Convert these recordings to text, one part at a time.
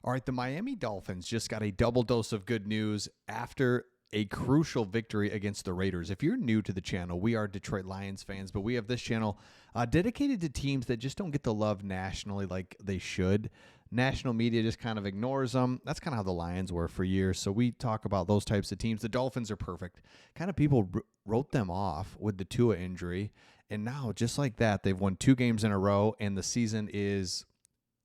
All right, the Miami Dolphins just got a double dose of good news after a crucial victory against the Raiders. If you're new to the channel, we are Detroit Lions fans, but we have this channel dedicated to teams that just don't get the love nationally like they should. National media just kind of ignores them. That's kind of how the Lions were for years. So we talk about those types of teams. The Dolphins are perfect. Kind of people wrote them off with the Tua injury. And now, just like that, they've won 2 games in a row, and the season is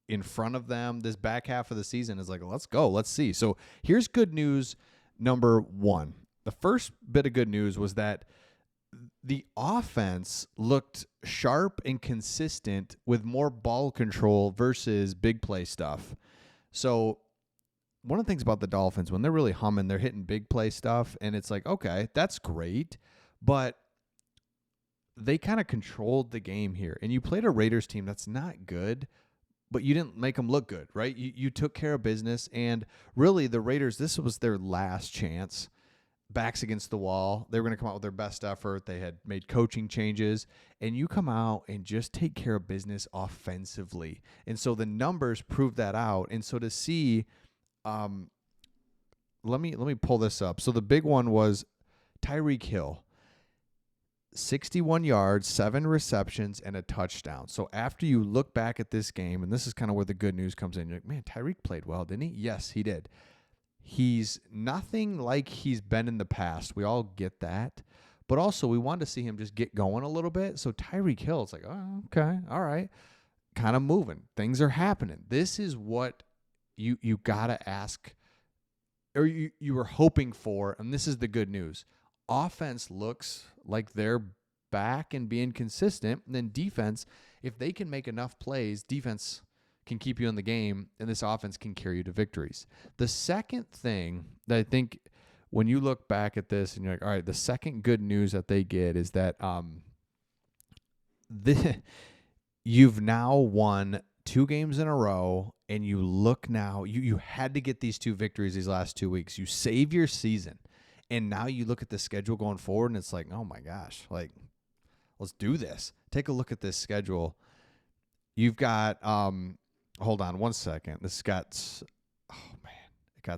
in front of them. This back half of the season is like, let's go. Let's see. So here's good news number 1. The first bit of good news was that the offense looked sharp and consistent with more ball control versus big play stuff. So one of the things about the Dolphins, when they're really humming, they're hitting big play stuff, and it's like, okay, that's great, but they kind of controlled the game here. And you played a Raiders team that's not good, but you didn't make them look good, right? You took care of business, and really the Raiders, this was their last chance. Backs against the wall. They were going to come out with their best effort. They had made coaching changes, and you come out and just take care of business offensively. And so the numbers prove that out. And so to see, let me pull this up. So the big one was Tyreek Hill. 61 yards, 7 receptions, and a touchdown. So after you look back at this game, and this is kind of where the good news comes in, you're like, man, Tyreek played well, didn't he? Yes, he did. He's nothing like he's been in the past. We all get that. But also, we wanted to see him just get going a little bit. So Tyreek Hill, it's like, oh, okay, all right. Kind of moving. Things are happening. This is what you got to ask, or you were hoping for, and this is the good news. Offense looks like they're back and being consistent. And then defense, if they can make enough plays, defense can keep you in the game, and this offense can carry you to victories. The second thing that I think when you look back at this and you're like, all right, the second good news that they get is that you've now won 2 games in a row, and you look now, you had to get these 2 victories these last 2 weeks. You save your season. And now you look at the schedule going forward, and it's like, oh, my gosh, like, let's do this. Take a look at this schedule. You've got, hold on one second. It got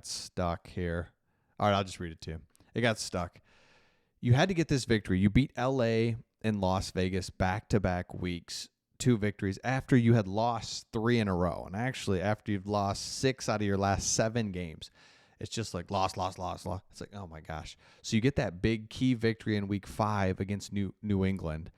stuck here. All right, I'll just read it to you. It got stuck. You had to get this victory. You beat L.A. and Las Vegas back-to-back weeks, 2 victories, after you had lost 3 in a row. And actually, after you've lost 6 out of your last 7 games. It's just like loss. It's like, oh, my gosh. So you get that big key victory in week 5 against New England,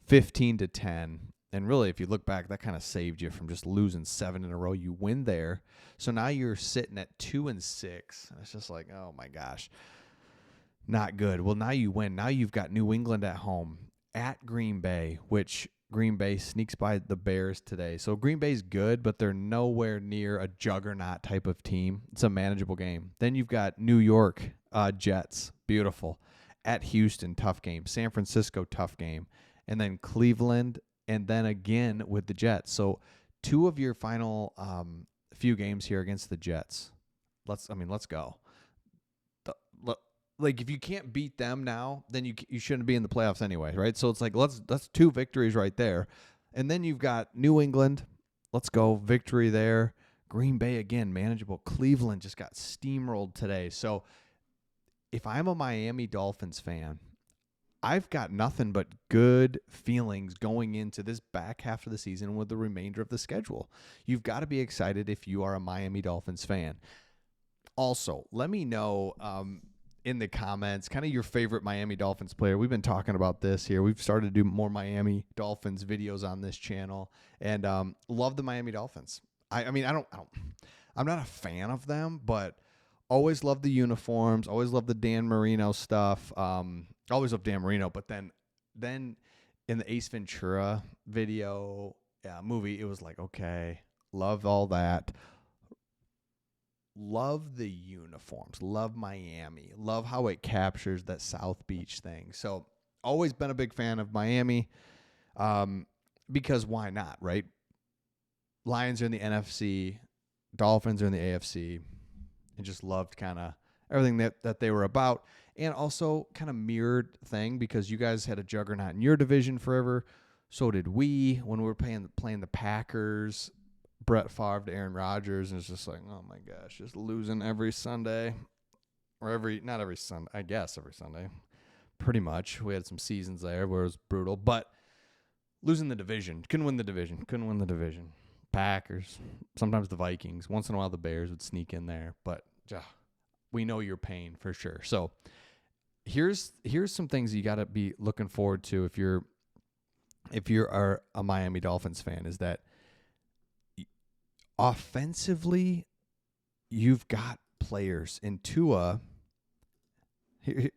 15-10. And really, if you look back, that kind of saved you from just losing 7 in a row. You win there. So now you're sitting at 2-6. And it's just like, oh, my gosh. Not good. Well, now you win. Now you've got New England at home, at Green Bay, which Green Bay sneaks by the Bears today. So Green Bay's good, but they're nowhere near a juggernaut type of team. It's a manageable game. Then you've got New York Jets, beautiful. At Houston, tough game. San Francisco, tough game. And then Cleveland, and then again with the Jets. So 2 of your final few games here against the Jets. Let's go. Like, if you can't beat them now, then you shouldn't be in the playoffs anyway, right? So it's like, that's 2 victories right there. And then you've got New England. Let's go. Victory there. Green Bay, again, manageable. Cleveland just got steamrolled today. So if I'm a Miami Dolphins fan, I've got nothing but good feelings going into this back half of the season with the remainder of the schedule. You've got to be excited if you are a Miami Dolphins fan. Also, let me know in the comments kind of your favorite Miami Dolphins player. We've been talking about this here. We've started to do more Miami Dolphins videos on this channel, and love the Miami Dolphins. I'm not a fan of them, but always love the uniforms. Always love the Dan Marino stuff. Always love Dan Marino, but then in the Ace Ventura movie, it was like, okay, love all that. Love the uniforms. Love Miami. Love how it captures that South Beach thing. So always been a big fan of Miami because why not, right? Lions are in the NFC. Dolphins are in the AFC. And just loved kind of everything that they were about. And also kind of mirrored thing because you guys had a juggernaut in your division forever. So did we when we were playing the Packers. Brett Favre to Aaron Rodgers, and it's just like, oh my gosh, just losing every Sunday, or not every Sunday, I guess every Sunday, pretty much. We had some seasons there where it was brutal, but losing the division, couldn't win the division. Packers, sometimes the Vikings, once in a while the Bears would sneak in there, but we know your pain for sure. So here's some things you got to be looking forward to if you're a Miami Dolphins fan, is that offensively you've got players in Tua.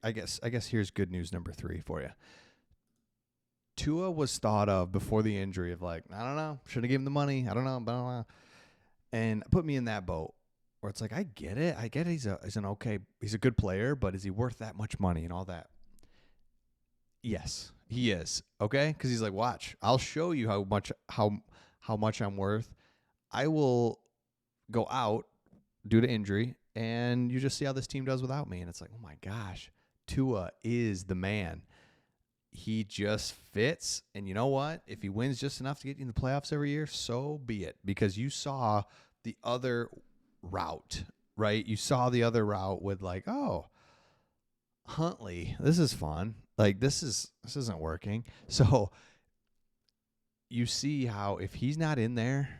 I guess here's good news number 3 for you. Tua was thought of before the injury of like, I don't know, should have given him the money. I don't know, blah, blah, blah. And put me in that boat where it's like, I get it. He's a good player, but is he worth that much money and all that? Yes, he is. Okay. Cause he's like, watch, I'll show you how much I'm worth. I will go out due to injury and you just see how this team does without me. And it's like, oh my gosh, Tua is the man. He just fits. And you know what? If he wins just enough to get you in the playoffs every year, so be it. Because you saw the other route, right? You saw the other route with like, oh, Huntley, this is fun. Like this isn't working. So you see how if he's not in there,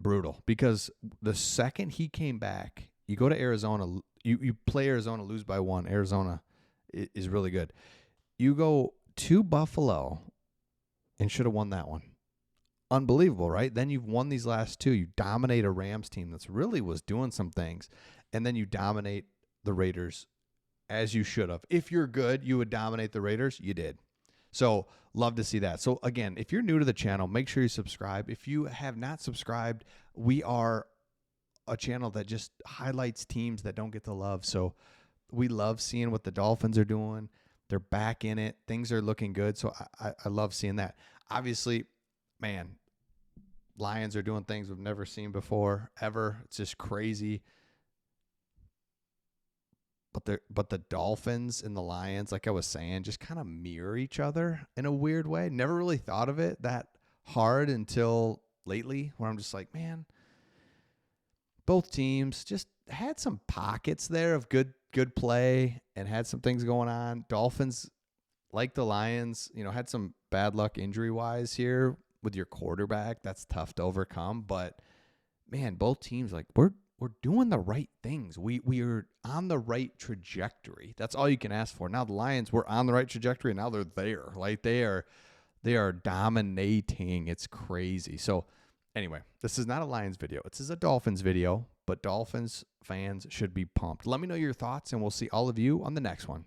brutal. Because the second he came back, you go to Arizona, you play Arizona, lose by 1. Arizona is really good. You go to Buffalo and should have won that one. Unbelievable, right? Then you've won these last 2. You dominate a Rams team that's really was doing some things. And then you dominate the Raiders as you should have. If you're good, you would dominate the Raiders. You did. So love to see that. So again, if you're new to the channel, make sure you subscribe. If you have not subscribed, we are a channel that just highlights teams that don't get the love. So we love seeing what the Dolphins are doing. They're back in it. Things are looking good. So I love seeing that. Obviously, man, Lions are doing things we've never seen before, ever. It's just crazy. But the Dolphins and the Lions, like I was saying, just kind of mirror each other in a weird way. Never really thought of it that hard until lately, where I'm just like, man, both teams just had some pockets there of good play and had some things going on. Dolphins, like the Lions, had some bad luck injury-wise here with your quarterback. That's tough to overcome. But, man, both teams, like, we're doing the right things. We are on the right trajectory. That's all you can ask for. Now the Lions were on the right trajectory, and now they're there. Like they are dominating. It's crazy. So anyway, this is not a Lions video. This is a Dolphins video, but Dolphins fans should be pumped. Let me know your thoughts, and we'll see all of you on the next one.